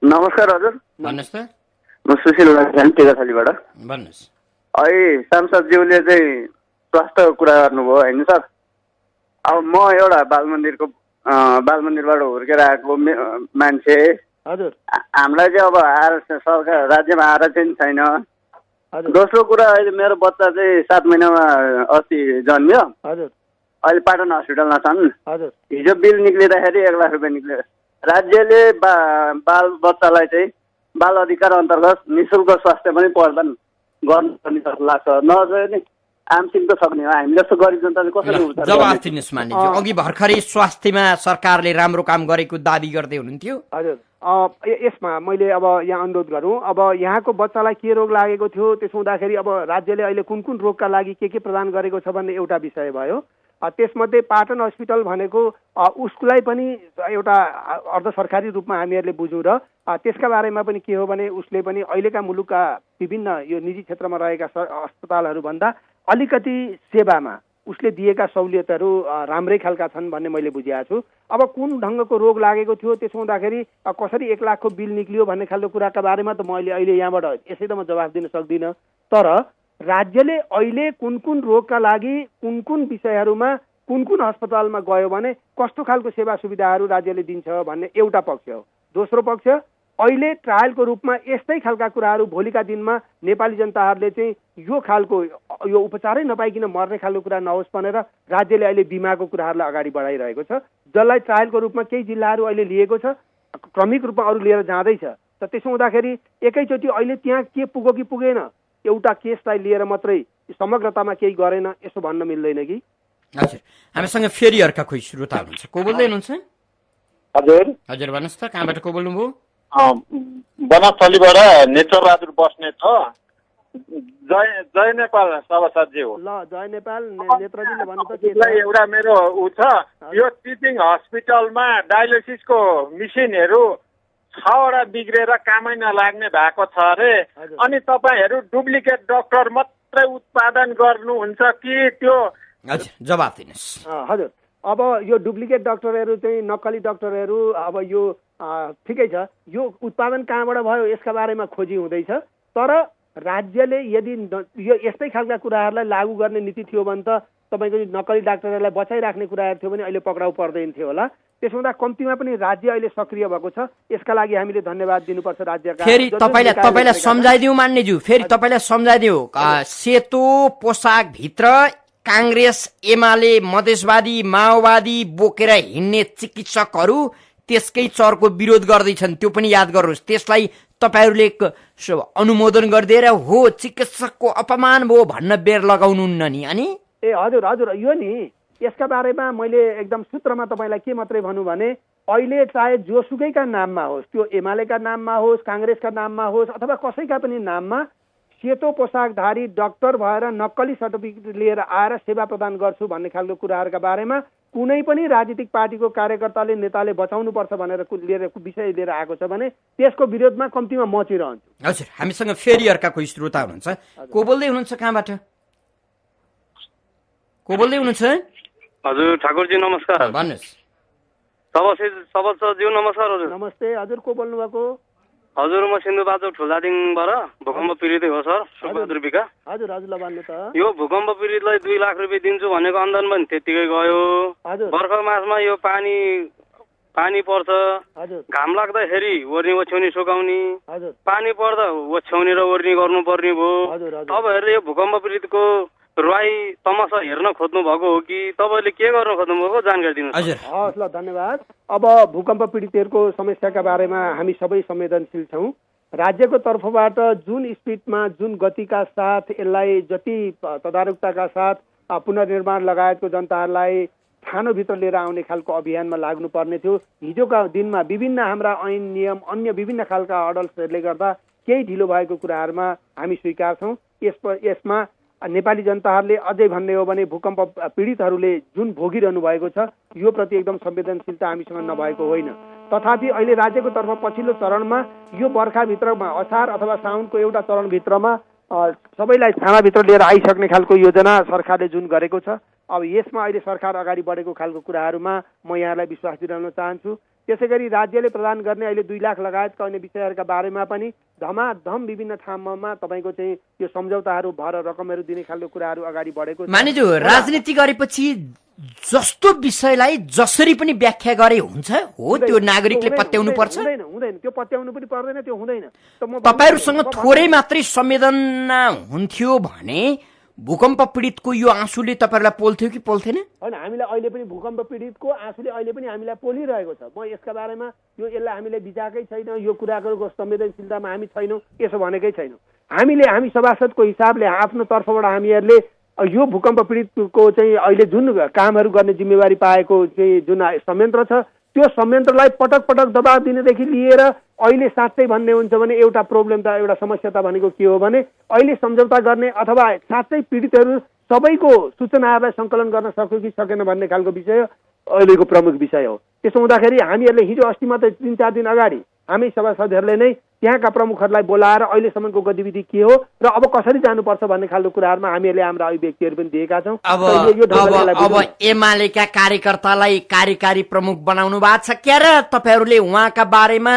नमस्कार हजुर, भन्नुहोस् त। म सुशील टेकाथलीबाट। भन्नुहोस्। अहिले सांसदज्यूले चाहिँ स्वास्थ्यको कुरा गर्नुभयो होइन सर। अब म एउटा बाल मन्दिरबाट हुर्केर आएको मान्छे। हजुर। हामीलाई चाहिँ अब सरकार राज्यमा आरक्षण छैन। दोस्रो कुरा, अहिले मेरो बच्चा चाहिँ 7 महिनामा अस्ति जन्मियो। हजुर। अहिले पाटन हस्पिटलमा छन्। हजुर। हिजो बिल निक्लिँदाखेरि 1 लाख रुपियाँ निक्ल्यो। राज्यले बाल बच्चालाई चाहिँ बाल अधिकार अन्तर्गत निःशुल्क स्वास्थ्य पनि प्रदान गर्नुपर्ने जस्तो लाग्छ। नगरे नि आमसिक त सक्ने हो, हामी जस्तो गरिब जनताले कसरी उपचार? जवाफ दिनुहोस् मानिज्यू। अघि भर्खरै स्वास्थ्यमा सरकारले राम्रो काम गरेको दाबी गर्दै हुनुहुन्थ्यो। हजुर, यसमा मैले अब यहाँ अनुरोध गरौँ, अब यहाँको बच्चालाई के रोग लागेको थियो, त्यसो हुँदाखेरि अब राज्यले अहिले कुन रोगका लागि के प्रदान गरेको छ भन्ने एउटा विषय भयो। त्यसमध्ये पाटन हस्पिटल भनेको उसलाई पनि एउटा अर्ध सरकारी रूपमा हामीहरूले बुझौँ र त्यसका बारेमा पनि के हो भने उसले पनि अहिलेका मुलुकका विभिन्न यो निजी क्षेत्रमा रहेका अस्पतालहरूभन्दा अलिकति सेवामा उसले दिएका सहुलियतहरू राम्रै खालका छन् भन्ने मैले बुझेको छु। अब कुन ढङ्गको रोग लागेको थियो, त्यसो हुँदाखेरि कसरी 1 लाखको बिल निक्लियो भन्ने खालको कुराका बारेमा त मैले अहिले यहाँबाट यसै त म जवाफ दिन सक्दिनँ। तर राज्यले अहिले कुन रोगका लागि कुन विषयहरूमा कुन अस्पतालमा गयो भने कस्तो खालको सेवा सुविधाहरू राज्यले दिन्छ भन्ने एउटा पक्ष हो। दोस्रो पक्ष, अहिले ट्रायलको रूपमा यस्तै खालका कुराहरू भोलिका दिनमा नेपाली जनताहरूले चाहिँ यो खालको यो उपचारै नपाइकन मर्ने खालको कुरा नहोस् भनेर राज्यले अहिले बिमाको कुराहरूलाई अगाडि बढाइरहेको छ, जसलाई ट्रायलको रूपमा केही जिल्लाहरू अहिले लिएको छ, क्रमिक रूपमा अरू लिएर जाँदैछ। त त्यसो हुँदाखेरि एकैचोटि अहिले त्यहाँ के पुग्यो कि पुगेन, एउटा केसलाई लिएर मात्रै समग्रतामा केही गरेन यसो भन्न मिल्दैन कि। हजुर, हामीसँग फेरि अर्का कोही श्रोता हुनुहुन्छ, को बोल्दै हुनुहुन्छ? हजुर। हजुर भन्नुहोस् त, कहाँबाट को बोल्नुभयो? बनस्थलीबाट नेत्रबहादुर बस्नेत हो। जय नेपाल सभासदजी हो। ल, जय नेपाल नेत्रजीले भन्नु त एउटा मेरो उ छ, यो टिचिङ हस्पिटलमा डायलिसिसको मेसिनहरू 6वटा बिग्रेर कामै नलाग्ने भएको छ अरे। अनि तपाईँहरू डुप्लिकेट डक्टर मात्रै उत्पादन गर्नुहुन्छ कि त्यो? हजुर, जवाफ दिनुहोस्। हजुर, अब यो डुप्लिकेट डक्टरहरू चाहिँ नक्कली डक्टरहरू, अब यो ठिकै छ, यो उत्पादन कहाँबाट भयो यसका बारेमा खोजी हुँदैछ। तर राज्यले यदि यो यस्तै खालका कुराहरूलाई लागू गर्ने नीति थियो भने त तपाईँको नक्कली डाक्टरहरूलाई बचाइराख्ने कुराहरू थियो भने अहिले पक्राउ पर्दैन थियो होला। त्यसो हुँदा कम्तीमा पनि राज्य अहिले सक्रिय भएको छ, यसका लागि हामीले धन्यवाद दिनुपर्छ राज्यका। फेरि तपाईँलाई सम्झाइदिउँ मान्यज्यू, फेरि तपाईँलाई सम्झाइदिउँ, सेतो पोसाक भित्र काङ्ग्रेस एमाले मधेसवादी माओवादी बोकेर हिँड्ने चिकित्सकहरू त्यसकै चरको विरोध गर्दैछन्, त्यो पनि याद गर्नुहोस्। त्यसलाई तपाईँहरूले अनुमोदन गरिदिएर हो चिकित्सकको अपमान भयो भन्न बेर लगाउनुहुन्न नि। अनि ए हजुर हजुर, यो नि यसका बारेमा मैले एकदम सूत्रमा तपाईँलाई के मात्रै भनौँ भने अहिले चाहे जोसुकैका नाममा होस्, त्यो एमालेका नाममा होस्, काङ्ग्रेसका नाममा होस् अथवा कसैका पनि नाममा सेतो पोसाकधारी डाक्टर भएर नक्कली सर्टिफिकेट लिएर आएर सेवा प्रदान गर्छु भन्ने खालको कुराहरूका बारेमा कुनै पनि राजनीतिक पार्टीको कार्यकर्ताले नेताले बचाउनुपर्छ भनेर विषय लिएर आएको छ भने त्यसको विरोधमा कम्तीमा मचिरहन्छु। हजुर, हामीसँग फेरि अर्का कोही श्रोता हुनुहुन्छ। को बोल्दै हुनुहुन्छ, कहाँबाट को बोल्दै हुनुहुन्छ? हजुर ठाकुरजी नमस्कार। भन्नुहोस्। सबज्यू नमस्कार। हजुर नमस्ते। हजुर को बोल्नु भएको? हजुर म सिन्धुपाल्चोक ठुलादिङबाट भूकम्प पीडितै हो सर, सुबहादुर विका। हजुर हजुर, ल भन्नु त। यो भूकम्प पीडितलाई 2 लाख रुपियाँ दिन्छु भनेको अनुदान पनि त्यतिकै गयो। बर्खा मासमा यो पानी पर्छ, घाम लाग्दाखेरि ओर्नी ओछ्याउनी सुकाउने, पानी पर्दा ओछ्याउनी र ओर्नी गर्नुपर्ने भयो। तपाईँहरूले यो भूकम्प पीडितको रुवाई तमासा हेर्न खोज्नु भएको हो कि तपाईँले के गर्न खोज्नु भएको जानकारी दिनुहोस्। हस्, ल धन्यवाद। अब भूकम्प पीडितहरूको समस्याका बारेमा हामी सबै संवेदनशील छौँ। राज्यको तर्फबाट जुन स्पिडमा जुन गतिका साथ यसलाई जति तदारुकताका साथ पुनर्निर्माण लगायतको जनताहरूलाई थानोभित्र लिएर आउने खालको अभियानमा लाग्नुपर्ने थियो। हिजोका दिनमा विभिन्न हाम्रा ऐन नियम अन्य विभिन्न खालका हडल्सहरूले गर्दा केही ढिलो भएको कुराहरूमा हामी स्वीकार छौँ। यसमा नेपाली जनताहरूले अझै भन्ने हो भने भूकम्प पीडितहरूले जुन भोगिरहनु भएको छ यो प्रति एकदम संवेदनशीलता हामीसँग नभएको होइन। तथापि अहिले राज्यको तर्फ पछिल्लो चरणमा यो बर्खाभित्रमा असार अथवा साउनको एउटा चरणभित्रमा सबैलाई थानाभित्र लिएर आइसक्ने खालको योजना सरकारले जुन गरेको छ, अब यसमा अहिले सरकार अगाडि बढेको खालको कुराहरूमा म यहाँलाई विश्वास दिलाउन चाहन्छु। त्यसै गरी राज्यले प्रदान गर्ने अहिले 2 लाख लगायतका अन्य विषयहरूका बारेमा पनि धमाधम विभिन्न ठाउँमा तपाईँको चाहिँ यो सम्झौताहरू भएर रकमहरू दिने खालको कुराहरू अगाडि बढेको छ। मानिजु राजनीति गरेपछि जस्तो विषयलाई जसरी पनि व्याख्या गरे हुन्छ हो, त्यो नागरिकले पत्याउनु पर्छ। हुँदैन, त्यो पत्याउनु पनि पर्दैन, त्यो हुँदैन। तपाईहरुसँग थोरै मात्रै संवेदना हुन्थ्यो भने भूकम्प पीडितको यो आँसुले तपाईहरुलाई पोल्थ्यो कि पोल्थेन? हैन, हामीलाई अहिले पनि भूकम्प पीडितको आँसुले अहिले पनि हामीलाई पोलिरहेको छ। म यसका बारेमा यसलाई हामीले बिचाकै छैन, यो कुराको संवेदनशीलतामा हामी छैनौँ यसो भनेकै छैनौँ। हामी सभासदको हिसाबले आफ्नो तर्फबाट हामीहरूले यो भूकम्प पीडितको चाहिँ अहिले जुन कामहरू गर्ने जिम्मेवारी पाएको चाहिँ जुन संयन्त्र छ त्यो संयन्त्रलाई पटक पटक दबाब दिनेदेखि लिएर अहिले साँच्चै भन्ने हुन्छ भने एउटा प्रब्लम त एउटा समस्या त भनेको के हो भने अहिले सम्झौता गर्ने अथवा साँच्चै पीडितहरू सबैको सूचनाहरूलाई सङ्कलन गर्न सक्यो कि सकेन भन्ने खालको विषय अहिलेको प्रमुख विषय हो। त्यसो हुँदाखेरि हामीहरूले हिजो अस्ति मात्रै 3-4 दिन अगाडि हामी सभासदहरूले नै त्यहाँका प्रमुखहरूलाई बोलाएर अहिलेसम्मको गतिविधि के हो र अब कसरी जानुपर्छ भन्ने खालको कुराहरूमा हामीहरूले हाम्रा अभिव्यक्तिहरू पनि दिएका छौँ। अब एमालेका कार्यकर्तालाई कार्यकारी प्रमुख बनाउनु भएको छ क्या र? तपाईहरूले उहाँका बारेमा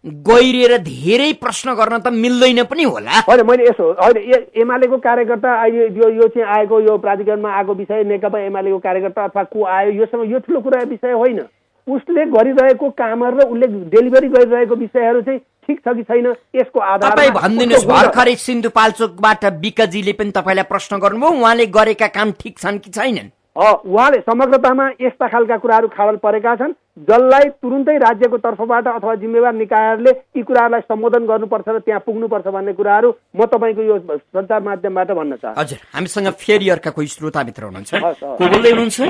गहिरिएर धेरै प्रश्न गर्न त मिल्दैन पनि होला। होइन, मैले यसो अहिले एमालेको कार्यकर्ता अहिले यो चाहिँ आएको यो प्राधिकरणमा आएको विषय नेकपा एमालेको कार्यकर्ता अथवा को आयो योसँग यो ठुलो कुरा विषय होइन। उसले गरिरहेको कामहरू र उसले डेलिभरी गरिरहेको विषयहरू चाहिँ ठिक छ कि छैन यसको आधारमा तपाईँ भनिदिनुहोस्। भर्खरै सिन्धुपाल्चोकबाट विकजीले पनि तपाईँलाई प्रश्न गर्नुभयो, उहाँले गरेका काम ठिक छन् कि छैनन्? उहाँले समग्रतामा यस्ता खालका कुराहरू खाडल परेका छन् जसलाई तुरुन्तै राज्यको तर्फबाट अथवा जिम्मेवार निकायहरूले यी कुराहरूलाई सम्बोधन गर्नुपर्छ र त्यहाँ पुग्नुपर्छ भन्ने कुराहरू म तपाईँको यो सञ्चार माध्यमबाट भन्न चाहन्छु। हजुर, हामीसँग फेरि अर्का कोही श्रोता मित्र हुनुहुन्छ। को बोल्दै हुनुहुन्छ?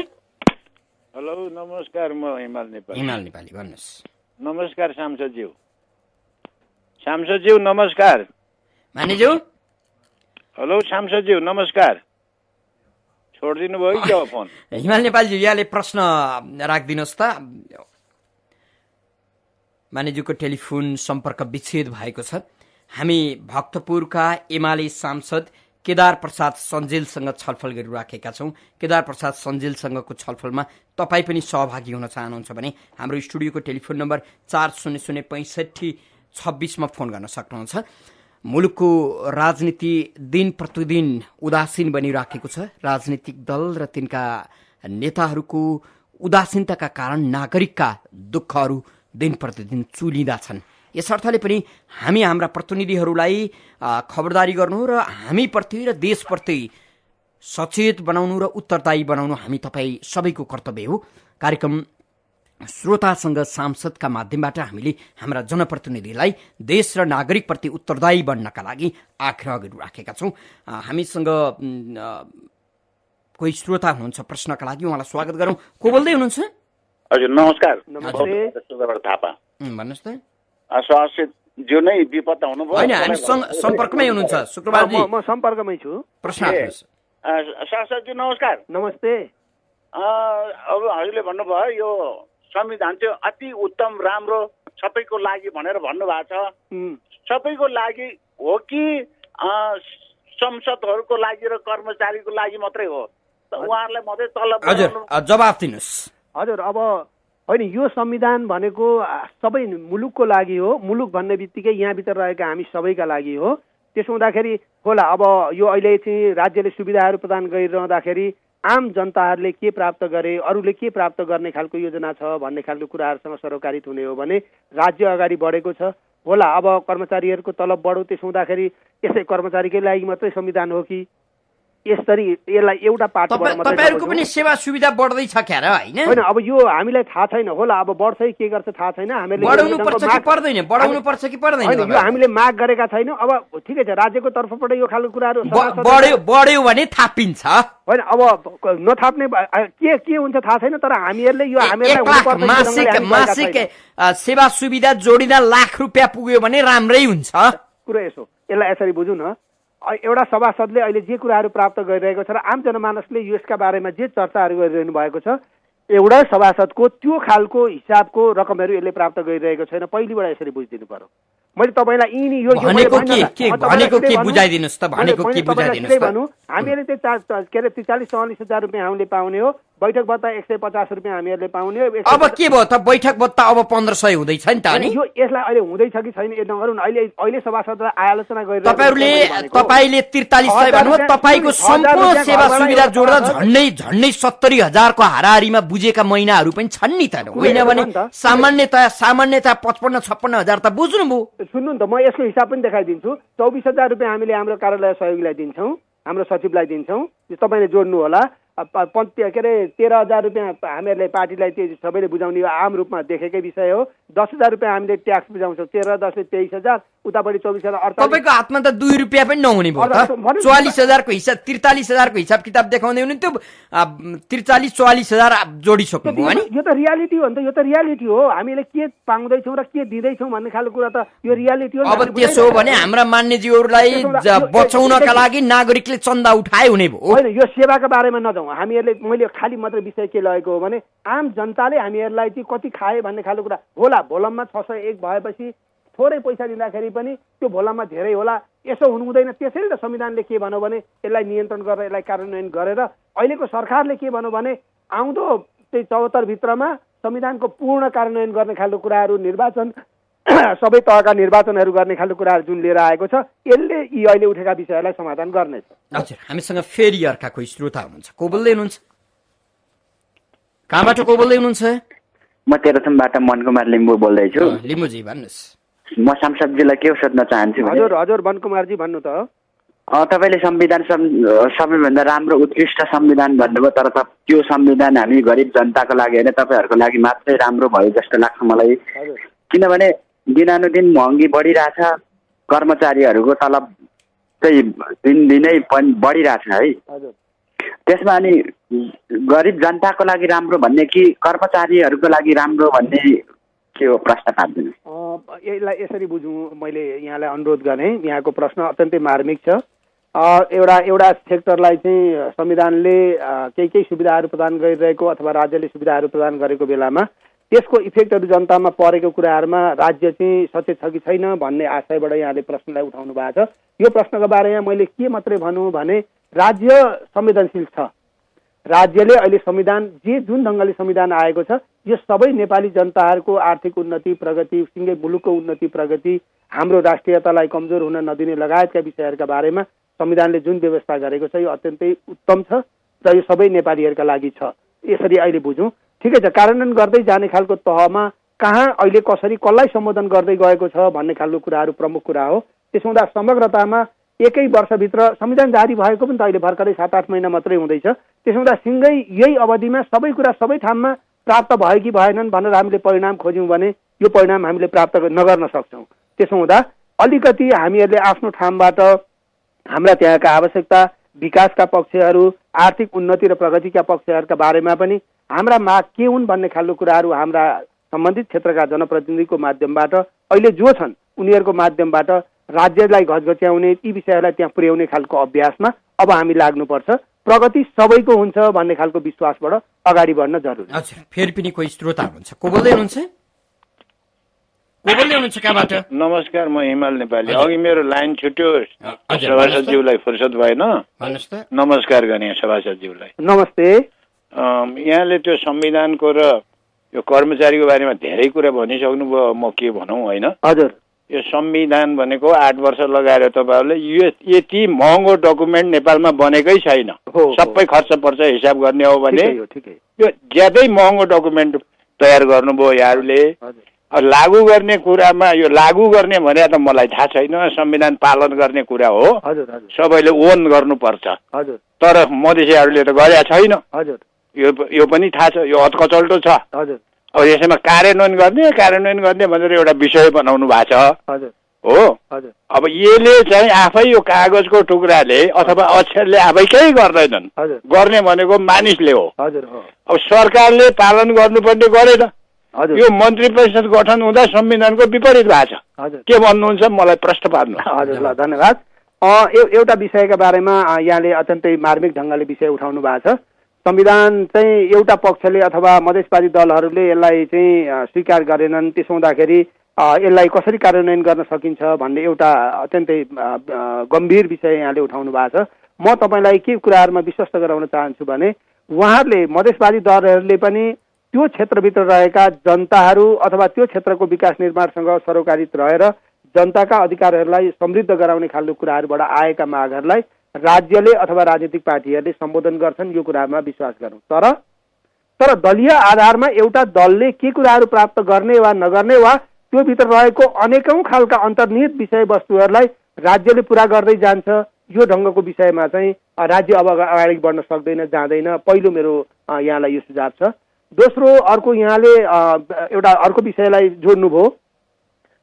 हेलो नमस्कार, म हिमाल नेपाली। भन्नुहोस्। नमस्कार सांसदज्यू नमस्कार। मानिज्यू हेलो सांसदज्यू नमस्कार। छोडिदिनु भयो कि फोन? हिमाल नेपालजी यहाँले प्रश्न राखिदिनुहोस् त। मानिज्यूको टेलिफोन सम्पर्क विच्छेद भएको छ। हामी भक्तपुरका एमाले सांसद केदार प्रसाद सञ्जेलसँग छलफल गरिराखेका छौँ। केदार प्रसाद सञ्जेलसँगको छलफलमा तपाईँ पनि सहभागी हुन चाहनुहुन्छ भने हाम्रो स्टुडियोको टेलिफोन नम्बर 400656 फोन गर्न सक्नुहुन्छ। मुलुकको राजनीति दिन प्रतिदिन उदासीन बनिराखेको छ। राजनीतिक दल र तिनका नेताहरूको उदासीनताका कारण नागरिकका दुःखहरू दिन प्रतिदिन चुलिँदा छन्। यस अर्थले पनि हाम्रा प्रतिनिधिहरूलाई खबरदारी गर्नु र हामीप्रति र देशप्रति सचेत बनाउनु र उत्तरदायी बनाउनु हामी तपाईँ सबैको कर्तव्य हो। कार्यक्रम श्रोतासँग सांसदका माध्यमबाट हामीले हाम्रा जनप्रतिनिधिलाई देश र नागरिकप्रति उत्तरदायी बन्नका लागि आग्रह गरिराखेका छौँ। हामीसँग कोही श्रोता हुनुहुन्छ प्रश्नका लागि, उहाँलाई स्वागत गरौँ। को बोल्दै हुनुहुन्छ? हजुर नमस्कार, थापा भन्नुहोस् त। जो नै विपद हुनुभयो होइन, हामी सम्पर्कमै हुनुहुन्छ शुक्रबारजी? म सम्पर्कमै छु। प्रश्न राख्नुहोस्। सांसदजी नमस्कार। नमस्ते। अब हजुरले भन्नुभयो यो संविधान चाहिँ अति उत्तम राम्रो सबैको लागि भनेर भन्नुभएको छ। सबैको लागि हो कि संसदहरूको लागि र कर्मचारीको लागि मात्रै हो? उहाँहरूलाई मात्रै तलब? हजुर जवाफ दिनुहोस्। हजुर, अब होइन, यो संविधान भनेको सबै मुलुकको लागि हो। मुलुक भन्ने बित्तिकै यहाँभित्र रहेका हामी सबैका लागि हो। त्यसो हुँदाखेरि होला अब यो अहिले चाहिँ राज्यले सुविधाहरू प्रदान गरिरहँदाखेरि आम जनताहरूले के प्राप्त गरे, अरूले के प्राप्त गर्ने खालको योजना छ भन्ने खालको कुराहरूसँग सरोकारित हुने हो भने राज्य अगाडि बढेको छ। होला अब कर्मचारीहरूको तलब बढो, त्यसो हुँदाखेरि यसै कर्मचारीकै लागि मात्रै संविधान हो कि यसरी यसलाई एउटा पाटोबाट तपाईहरुको पनि सेवा सुविधा बढ्दैछ क्या र? होइन, अब यो हामीलाई थाहा छैन। होला अब बढ्छ के गर्छ थाहा छैन। हामीले बढाउनु पर्छ कि पर्दैन, बढाउनु पर्छ कि पर्दैन, यो हामीले माग गरेका छैनौँ। अब ठिकै छ, राज्यको तर्फबाट यो खालको कुराहरू बढ्यो भने थापिन्छ। होइन, अब नथाप्ने के हुन्छ थाहा छैन, तर हामीहरूले यो हामीलाई मासिक सेवा सुविधा जोडिँदा लाख रुपियाँ पुग्यो भने राम्रै हुन्छ। कुरो यसो, यसलाई यसरी बुझौँ न। एउटा सभासदले अहिले जे कुराहरू प्राप्त गरिरहेको छ र आम जनमानसले यसका बारेमा जे चर्चाहरू गरिरहनु भएको छ, एउटा सभासदको त्यो खालको हिसाबको रकमहरू यसले प्राप्त गरिरहेको छैन। पहिलेबाट यसरी बुझिदिनु पर्यो। मैले तपाईँलाई यिनी यो भनेको के बुझाइदिनुस् त? भनेको के बुझाइदिनुस् त? हामीहरूले चाहिँ के अरे 43-44 हजार रुपियाँ हामीले पाउने हो। बैठक भत्ता 150 रुपियाँ हामीहरूले पाउने हो। अब के भयो त? बैठक भत्ता अब 1500 हुँदैछ नि त नि? यो यसलाई अहिले हुँदैछ कि छैन यो नगरौँ न। अहिले सभासदलाई आलोचना गरिरहेको तपाईले 4300 भन्नु, तपाईको सम्पूर्ण सेवा सुविधा जोड्दा झन्डै 70,000 को हाराहारीमा बुझेका महिनाहरू पनि छन् नि त? होइन भने सामान्यतया 55-56 हजार त बुझ्नुभयो। सुन्नु नि त, म यसको हिसाब पनि देखाइदिन्छु। 24,000 रुपियाँ हामीले हाम्रो कार्यालय सहयोगीलाई दिन्छौँ, हाम्रो सचिवलाई दिन्छौँ। यो तपाईँले जोड्नु होला। के अरे 13,000 रुपियाँ हामीहरूले पार्टीलाई त्यो सबैले बुझाउने आम रूपमा देखेकै विषय हो। 10,000 रुपियाँ हामीले ट्याक्स बुझाउँछौँ। 13-10 23,000, उतापट्टि 24,000। तपाईँको हातमा त 2 रुपियाँ पनि नहुने भयो त। 44,000 को हिसाब 43,000 को हिसाब किताब देखाउँदै हुनु त्यो 43-44,000 जोडिसक्नु भयो नि? यो त रियालिटी हो नि त। यो त रियालिटी हो। हामीले के पाउँदैछौँ र के दिँदैछौँ भन्ने खालको कुरा त यो रियालिटी हो। अब त्यसो हो भने हाम्रा मान्यज्यूहरूलाई बचाउनका लागि नागरिकले चन्दा उठाए हुने भयो। होइन, यो सेवाका बारेमा नजाउँ हामीहरूले। मैले खालि मात्र विषय के लगेको हो भने आम जनताले हामीहरूलाई चाहिँ कति खाए भन्ने खालको कुरा होला। भोलममा 601 भएपछि थोरै पैसा दिँदाखेरि पनि त्यो भोलममा धेरै होला, यसो हुनु हुँदैन। त्यसैले त संविधानले के भन्यो भने यसलाई नियन्त्रण गरेर यसलाई कार्यान्वयन गरेर अहिलेको सरकारले के भन्यो भने आउँदो त्यही 74 भित्रमा संविधानको पूर्ण कार्यान्वयन गर्ने खालको कुराहरू, निर्वाचन सबै तहका निर्वाचनहरू गर्ने खालको कुराहरू जुन लिएर आएको छ, यसले यी अहिले उठेका विषयहरूलाई समाधान गर्नेछ। हजुर, हामीसँग फेरि अर्का कोही श्रोता हुनुहुन्छ। को बोल्दै हुनुहुन्छ? कहाँबाट को बोल्दै हुनुहुन्छ? म तेह्रथुमबाट मनकुमार लिम्बू बोल्दैछु। लिम्बूजी भन्नुहोस्। म सांसदजीलाई के सोध्न चाहन्छु? हजुर मनकुमारजी भन्नु त। तपाईँले संविधान सबैभन्दा राम्रो उत्कृष्ट संविधान भन्नुभयो, तर त्यो संविधान हामी गरिब जनताको लागि होइन तपाईँहरूको लागि मात्रै राम्रो भयो जस्तो लाग्छ मलाई। किनभने दिनानुदिन महँगी बढिरहेछ, कर्मचारीहरूको तलब चाहिँ दिनदिनै पनि बढिरहेछ है। त्यसमा अनि गरिब जनताको लागि राम्रो भन्ने कि कर्मचारीहरूको लागि राम्रो भन्ने के हो? प्रश्न पार्दिनु। यसलाई यसरी बुझौँ, मैले यहाँलाई अनुरोध गरेँ। यहाँको प्रश्न अत्यन्तै मार्मिक छ। एउटा सेक्टरलाई चाहिँ संविधानले केही सुविधाहरू प्रदान गरिरहेको अथवा राज्यले सुविधाहरू प्रदान गरेको बेलामा त्यसको इफेक्टहरू जनतामा परेको कुराहरूमा राज्य चाहिँ सचेत छ कि छैन भन्ने आशयबाट यहाँले प्रश्नलाई उठाउनु भएको छ। यो प्रश्नको बारेमा मैले के मात्रै भनौँ भने राज्य संवेदनशील छ। राज्यले अहिले संविधान जुन ढङ्गले संविधान आएको छ, यो सबै नेपाली जनताहरूको आर्थिक उन्नति, प्रगति, सिँगै मुलुकको उन्नति, प्रगति, हाम्रो राष्ट्रियतालाई कमजोर हुन नदिने लगायतका विषयहरूका बारेमा संविधानले जुन व्यवस्था गरेको छ यो अत्यन्तै उत्तम छ र यो सबै नेपालीहरूका लागि छ। यसरी अहिले बुझौँ। ठिकै छ, कार्यान्वयन गर्दै जाने खालको तहमा कहाँ अहिले कसरी कसलाई सम्बोधन गर्दै गएको छ भन्ने खालको कुराहरू प्रमुख कुरा हो। त्यसो हुँदा समग्रतामा एकै वर्षभित्र संविधान जारी भएको पनि त अहिले भर्खरै 7-8 महिना मात्रै हुँदैछ। त्यसो हुँदा सिँगै यही अवधिमा सबै कुरा सबै ठाउँमा प्राप्त भयो कि भएनन् भनेर हामीले परिणाम खोज्यौँ भने यो परिणाम हामीले प्राप्त नगर्न सक्छौँ। त्यसो हुँदा अलिकति हामीहरूले आफ्नो ठाउँबाट हाम्रा त्यहाँका आवश्यकता, विकासका पक्षहरू, आर्थिक उन्नति र प्रगतिका पक्षहरूका बारेमा पनि हाम्रा माग के हुन् भन्ने खालको कुराहरू हाम्रा सम्बन्धित क्षेत्रका जनप्रतिनिधिको माध्यमबाट अहिले जो छन् उनीहरूको माध्यमबाट राज्यलाई घचघच्याउने, ती विषयहरूलाई त्यहाँ पुर्याउने खालको अभ्यासमा अब हामी लाग्नुपर्छ। प्रगति सबैको हुन्छ भन्ने खालको विश्वासबाट अगाडि बढ्न जरुरी। अच्छा, फेरि पनि कोही श्रोता हुनुहुन्छ, को बोल्दै हुनुहुन्छ? कहाँबाट? नमस्कार, म हिमाल नेपाली। अघि मेरो लाइन छुट्यो, सभासदज्यूलाई फुर्सद भएन। नमस्कार गर्ने सभासदज्यूलाई। नमस्ते। यहाँले त्यो संविधानको र यो कर्मचारीको बारेमा धेरै कुरा भनिसक्नुभयो, म के भनौँ होइन। हजुर, यो संविधान भनेको 8 वर्ष लगाएर तपाईँहरूले यति महँगो डकुमेन्ट नेपालमा बनेकै छैन। सबै खर्च पर्छ हिसाब गर्ने हो भने यो ज्यादै महँगो डकुमेन्ट तयार गर्नुभयो यहाँहरूले। लागू गर्ने कुरामा यो लागू गर्ने भने त मलाई थाहा छैन, संविधान पालन गर्ने कुरा हो, सबैले ओन गर्नुपर्छ। तर मधेसीहरूले त गरेका छैन, यो पनि थाहा छ, यो हतकचल्टो छ। अब यसैमा कार्यान्वयन गर्ने भनेर एउटा विषय बनाउनु भएको छ हो। अब यसले चाहिँ आफै यो कागजको टुक्राले अथवा अक्षरले आफै केही गर्दैनन्, गर्ने भनेको मानिसले हो। अब सरकारले पालन गर्नुपर्ने गरेन। यो मन्त्री परिषद गठन हुँदा संविधानको विपरीत भएको छ। के भन्नुहुन्छ, मलाई प्रश्न पार्नु। हजुर, ल धन्यवाद। एउटा विषयका बारेमा यहाँले अत्यन्तै मार्मिक ढङ्गले विषय उठाउनु भएको छ। संविधान चाहिँ एउटा पक्षले अथवा मधेसवादी दलहरूले यसलाई चाहिँ स्वीकार गरेनन्, त्यसो हुँदाखेरि यसलाई कसरी कार्यान्वयन गर्न सकिन्छ भन्ने एउटा अत्यन्तै गम्भीर विषय यहाँले उठाउनु भएको छ। म तपाईँलाई के कुराहरूमा विश्वस्त गराउन चाहन्छु भने उहाँहरूले मधेसवादी दलहरूले पनि त्यो क्षेत्रभित्र रहेका जनताहरू अथवा त्यो क्षेत्रको विकास निर्माणसँग सरोकारित रहेर जनताका अधिकारहरूलाई समृद्ध गराउने खालको कुराहरूबाट आएका मागहरूलाई राज्यले अथवा राजनीतिक पार्टीहरूले सम्बोधन गर्छन्, यो कुरामा विश्वास गरौँ। तर दलीय आधारमा एउटा दलले के कुराहरू प्राप्त गर्ने वा नगर्ने वा त्यो भित्र रहेको अनेकौं खालका अन्तर्निहित विषयवस्तुहरूलाई राज्यले पुरा गर्दै जान्छ, यो ढङ्गको विषयमा चाहिँ राज्य अब अगाडि बढ्न सक्दैन, जाँदैन। पहिलो मेरो यहाँलाई यो सुझाव छ। दोस्रो, अर्को यहाँले एउटा अर्को विषयलाई जोड्नुभयो।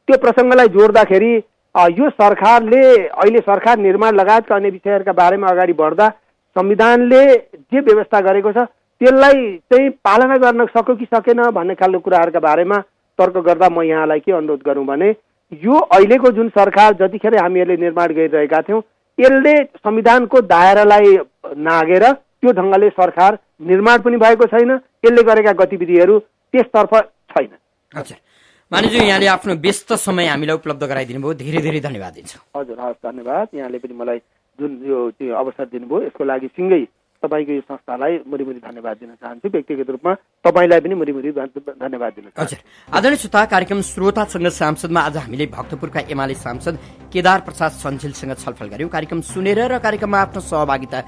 त्यो प्रसङ्गलाई जोड्दाखेरि यो सरकारले अहिले सरकार निर्माण लगायतका अन्य विषयहरूका बारेमा अगाडि बढ्दा संविधानले जे व्यवस्था गरेको छ त्यसलाई चाहिँ पालना गर्न सक्यो कि सकेन भन्ने खालको कुराहरूका बारेमा तर्क गर्दा म यहाँलाई के अनुरोध गरौँ भने यो अहिलेको जुन सरकार जतिखेर हामीहरूले निर्माण गरिरहेका थियौँ यसले संविधानको दायरालाई नागेर त्यो ढङ्गले सरकार निर्माण पनि भएको छैन, यसले गरेका गतिविधिहरू त्यसतर्फ छैन। अच्छा, मानिज्यू यहाँले आफ्नो व्यस्त समय हामीलाई उपलब्ध गराइदिनु भयो, धेरै धेरै धन्यवाद दिन्छु। हजुर, हस्, धन्यवाद। यहाँले पनि मलाई जुन यो अवसर दिनुभयो यसको लागि सिँगै तपाईँको यो संस्थालाई मुरी धन्यवाद दिन चाहन्छु। व्यक्तिगत रूपमा तपाईँलाई पनि मुरी धन्यवाद दिन चाहन्छु। हजुर, आदरणीय श्रोता, कार्यक्रम श्रोतासँग सांसदमा आज हामीले भक्तपुरका एमाले सांसद केदार प्रसाद सञ्जिलसँग छलफल गर्यौं। कार्यक्रम सुनेर र कार्यक्रममा आफ्नो सहभागिता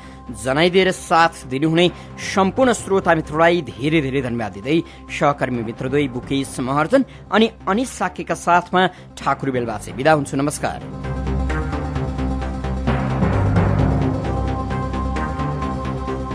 जनाइदिएर साथ दिनुहुने सम्पूर्ण श्रोता मित्रलाई धेरै धेरै धन्यवाद दिँदै सहकर्मी मित्रद्वय बुकेश महर्जन अनि अनिश साकेका साथमा ठाकुर बेलबासे बिदा हुन्छु। नमस्कार।